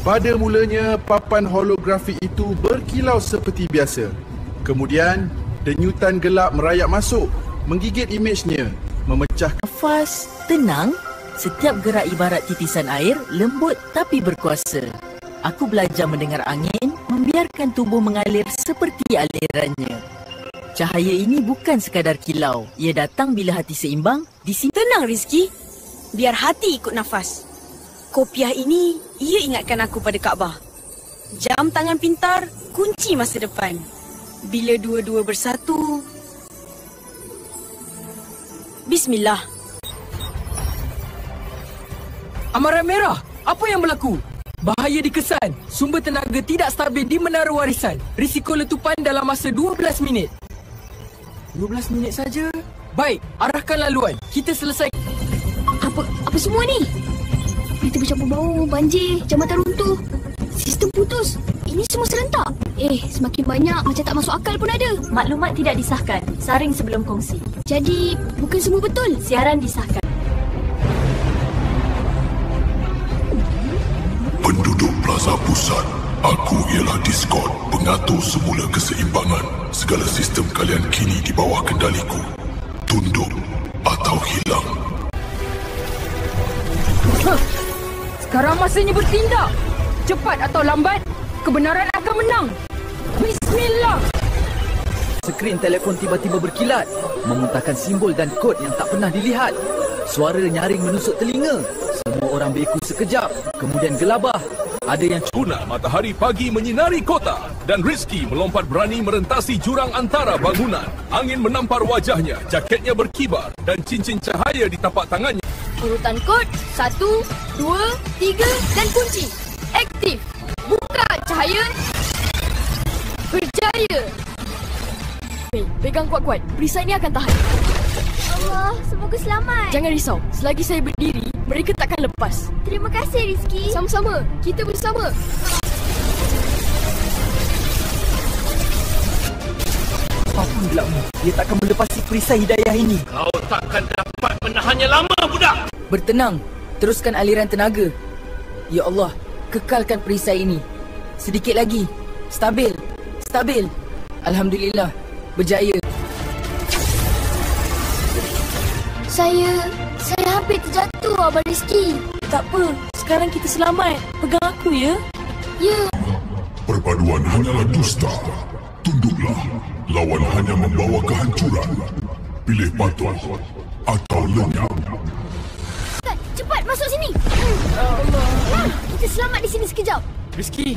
Pada mulanya, papan holografi itu berkilau seperti biasa. Kemudian, denyutan gelap merayap masuk, menggigit imejnya, memecahkan Nafas, tenang. Setiap gerak ibarat titisan air, lembut tapi berkuasa. Aku belajar mendengar angin, membiarkan tubuh mengalir seperti alirannya. Cahaya ini bukan sekadar kilau. Ia datang bila hati seimbang, di sini. Tenang Rizky, biar hati ikut nafas. Kopiah ini, ia ingatkan aku pada Kaabah. Jam tangan pintar, kunci masa depan. Bila dua-dua bersatu... Bismillah. Amaran merah, apa yang berlaku? Bahaya dikesan. Sumber tenaga tidak stabil di menara warisan. Risiko letupan dalam masa 12 minit. 12 minit saja? Baik, arahkan laluan. Kita selesai. Apa semua ni? Berita bercampur bau, banjir, jambatan runtuh, sistem putus. Ini semua serentak. Semakin banyak macam tak masuk akal pun ada. Maklumat tidak disahkan. Saring sebelum kongsi. Jadi, bukan semua betul. Siaran disahkan. Penduduk Plaza Pusat, aku ialah Discord, pengatur semula keseimbangan. Segala sistem kalian kini di bawah kendaliku. Tunduk atau hilang. Sekarang masanya bertindak. Cepat atau lambat, kebenaran akan menang. Bismillah. Skrin telefon tiba-tiba berkilat, memuntahkan simbol dan kod yang tak pernah dilihat. Suara nyaring menusuk telinga. Semua orang beku sekejap, kemudian gelabah. Ada yang Tuna matahari pagi menyinari kota dan Rizky melompat berani merentasi jurang antara bangunan. Angin menampar wajahnya, jaketnya berkibar dan cincin cahaya di tapak tangannya. Urutan kod 1, 2, 3 dan kunci. Aktif. Buka cahaya. Berjaya. Pegang kuat-kuat. Perisai ini akan tahan. Allah, semoga selamat. Jangan risau. Selagi saya berdiri, mereka takkan lepas. Terima kasih Rizky. Sama-sama. Kita bersama. apapun gelapmu, dia takkan melepasi perisai hidayah ini. Kau takkan dapat menahannya lama, budak. Bertenang, teruskan aliran tenaga. Ya Allah, kekalkan perisai ini. Sedikit lagi. Stabil. Stabil. Alhamdulillah. Berjaya. Saya hampir terjatuh, Abang Rizky. Tak apa, sekarang kita selamat. Pegang aku, ya? Ya. Perpaduan hanyalah dusta. Tunduklah. Lawan hanya membawa kehancuran. Pilih patuh atau lenyap. Cepat masuk sini. Kita selamat di sini sekejap. Rizky,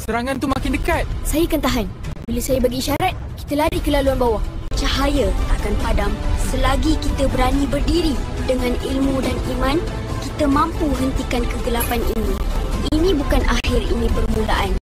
serangan tu makin dekat. Saya akan tahan. Bila saya bagi isyarat, kita lari ke laluan bawah. Cahaya takkan padam selagi kita berani berdiri. Dengan ilmu dan iman, kita mampu hentikan kegelapan ini. Ini bukan akhir, ini permulaan.